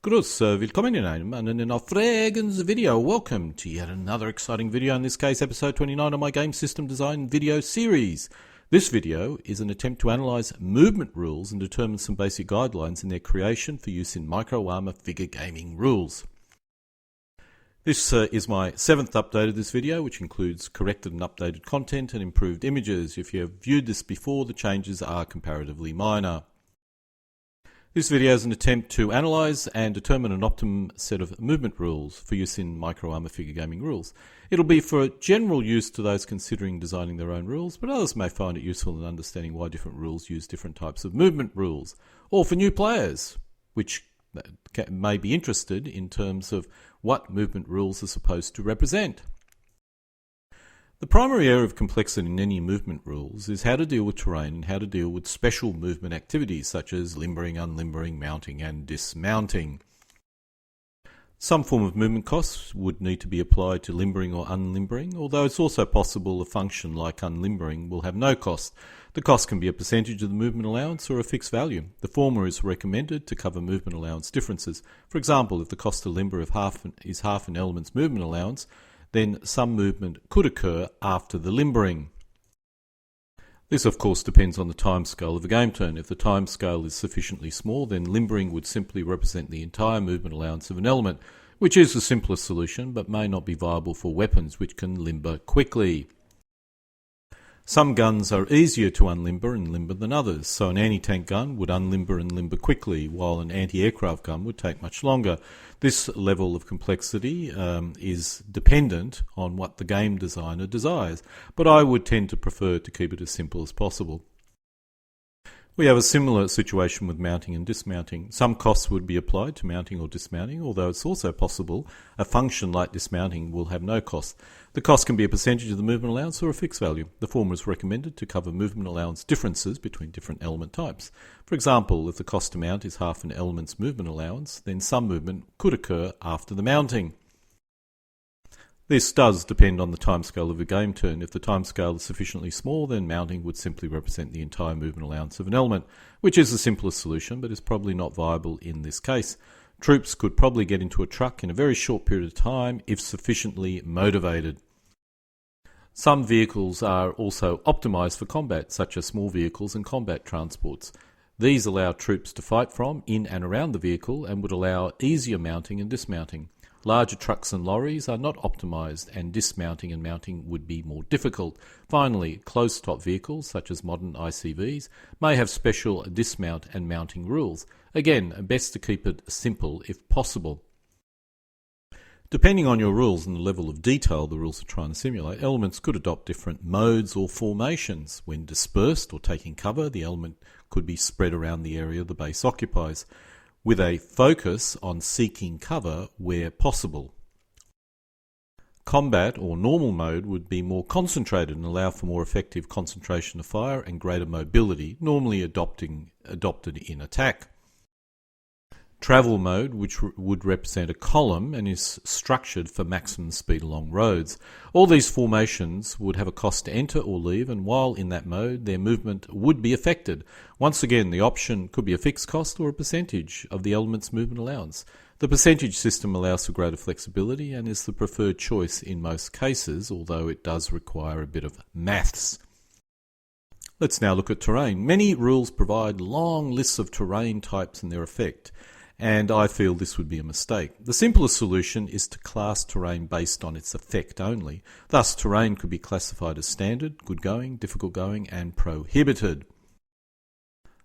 Grüß, willkommen in einem anderen Aufregens video. Welcome to yet another exciting video, in this case episode 29 of my game system design video series. This video is an attempt to analyse movement rules and determine some basic guidelines in their creation for use in micro armor figure gaming rules. This is my 7th update of this video, which includes corrected and updated content and improved images. If you have viewed this before, the changes are comparatively minor. This video is an attempt to analyse and determine an optimum set of movement rules for use in micro armor figure gaming rules. It'll be for general use to those considering designing their own rules, but others may find it useful in understanding why different rules use different types of movement rules, or for new players, which may be interested in terms of what movement rules are supposed to represent. The primary area of complexity in any movement rules is how to deal with terrain and how to deal with special movement activities such as limbering, unlimbering, mounting and dismounting. Some form of movement costs would need to be applied to limbering or unlimbering, although it's also possible a function like unlimbering will have no cost. The cost can be a percentage of the movement allowance or a fixed value. The former is recommended to cover movement allowance differences. For example, if the cost to limber is half an element's movement allowance, then some movement could occur after the limbering. This of course depends on the timescale of a game turn. If the timescale is sufficiently small, then limbering would simply represent the entire movement allowance of an element, which is the simplest solution but may not be viable for weapons which can limber quickly. Some guns are easier to unlimber and limber than others, so an anti-tank gun would unlimber and limber quickly, while an anti-aircraft gun would take much longer. This level of complexity is dependent on what the game designer desires, but I would tend to prefer to keep it as simple as possible. We have a similar situation with mounting and dismounting. Some costs would be applied to mounting or dismounting, although it's also possible a function like dismounting will have no cost. The cost can be a percentage of the movement allowance or a fixed value. The former is recommended to cover movement allowance differences between different element types. For example, if the cost to mount is half an element's movement allowance, then some movement could occur after the mounting. This does depend on the timescale of a game turn. If the timescale is sufficiently small, then mounting would simply represent the entire movement allowance of an element, which is the simplest solution, but is probably not viable in this case. Troops could probably get into a truck in a very short period of time if sufficiently motivated. Some vehicles are also optimized for combat, such as small vehicles and combat transports. These allow troops to fight from, in and around the vehicle, and would allow easier mounting and dismounting. Larger trucks and lorries are not optimized, and dismounting and mounting would be more difficult. Finally, closed-top vehicles, such as modern ICVs, may have special dismount and mounting rules. Again, best to keep it simple if possible. Depending on your rules and the level of detail the rules are trying to simulate, elements could adopt different modes or formations. When dispersed or taking cover, the element could be spread around the area the base occupies, with a focus on seeking cover where possible. Combat or normal mode would be more concentrated and allow for more effective concentration of fire and greater mobility, normally adopted in attack. Travel mode, which would represent a column and is structured for maximum speed along roads. All these formations would have a cost to enter or leave, and while in that mode, their movement would be affected. Once again, the option could be a fixed cost or a percentage of the element's movement allowance. The percentage system allows for greater flexibility and is the preferred choice in most cases, although it does require a bit of maths. Let's now look at terrain. Many rules provide long lists of terrain types and their effect, and I feel this would be a mistake. The simplest solution is to class terrain based on its effect only. Thus, terrain could be classified as standard, good going, difficult going, and prohibited.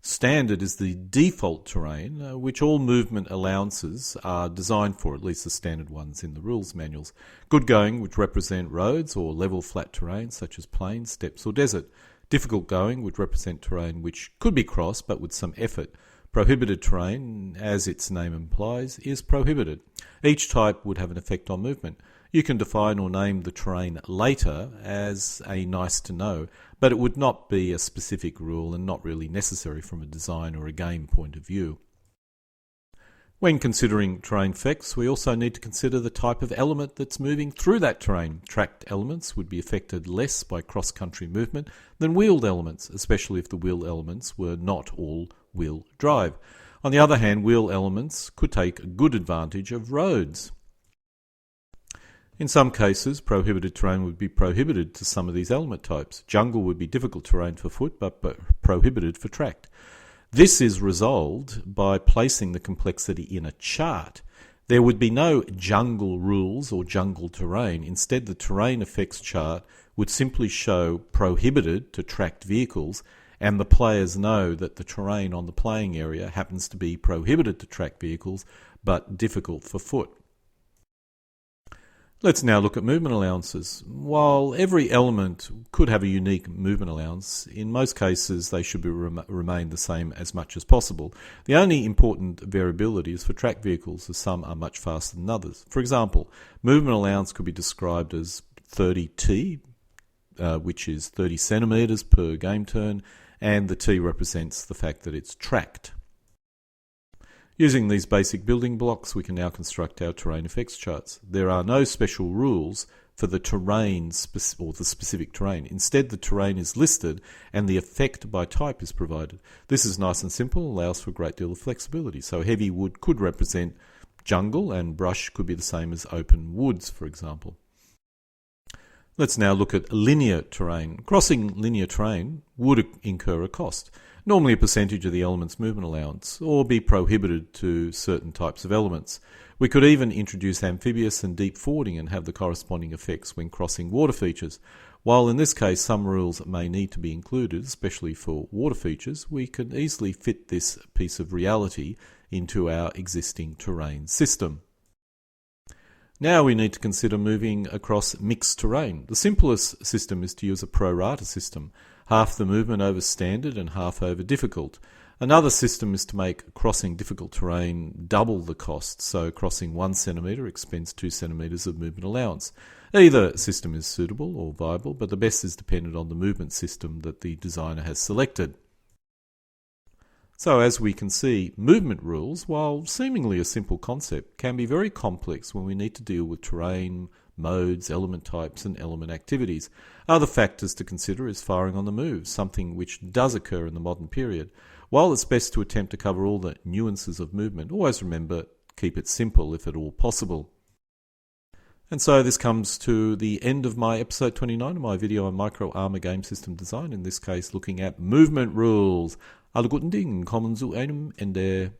Standard is the default terrain, which all movement allowances are designed for, at least the standard ones in the rules manuals. Good going, which represent roads or level flat terrain such as plains, steppes or desert. Difficult going would represent terrain which could be crossed but with some effort. Prohibited terrain, as its name implies, is prohibited. Each type would have an effect on movement. You can define or name the terrain later as a nice to know, but it would not be a specific rule and not really necessary from a design or a game point of view. When considering terrain effects, we also need to consider the type of element that's moving through that terrain. Tracked elements would be affected less by cross-country movement than wheeled elements, especially if the wheel elements were not all wheel drive. On the other hand, wheel elements could take good advantage of roads. In some cases, prohibited terrain would be prohibited to some of these element types. Jungle would be difficult terrain for foot, but prohibited for tracked. This is resolved by placing the complexity in a chart. There would be no jungle rules or jungle terrain. Instead, the terrain effects chart would simply show prohibited to tracked vehicles, and the players know that the terrain on the playing area happens to be prohibited to tracked vehicles, but difficult for foot. Let's now look at movement allowances. While every element could have a unique movement allowance, in most cases they should remain the same as much as possible. The only important variability is for tracked vehicles, as some are much faster than others. For example, movement allowance could be described as 30t, which is 30 centimetres per game turn, and the t represents the fact that it's tracked. Using these basic building blocks, we can now construct our terrain effects charts. There are no special rules for the terrain or the specific terrain. Instead, the terrain is listed and the effect by type is provided. This is nice and simple, allows for a great deal of flexibility. So heavy wood could represent jungle and brush could be the same as open woods, for example. Let's now look at linear terrain. Crossing linear terrain would incur a cost. Normally a percentage of the element's movement allowance, or be prohibited to certain types of elements. We could even introduce amphibious and deep fording and have the corresponding effects when crossing water features. While in this case some rules may need to be included, especially for water features, we can easily fit this piece of reality into our existing terrain system. Now we need to consider moving across mixed terrain. The simplest system is to use a pro rata system. Half the movement over standard and half over difficult. Another system is to make crossing difficult terrain double the cost, so crossing 1 centimetre expends 2 centimetres of movement allowance. Either system is suitable or viable, but the best is dependent on the movement system that the designer has selected. So as we can see, movement rules, while seemingly a simple concept, can be very complex when we need to deal with terrain, modes, element types and element activities. Other factors to consider is firing on the move, something which does occur in the modern period. While it's best to attempt to cover all the nuances of movement, always remember, keep it simple if at all possible. And so this comes to the end of my episode 29 of my video on micro armor game system design, in this case looking at movement rules. Alle guten Dinge kommen zu einem Ende.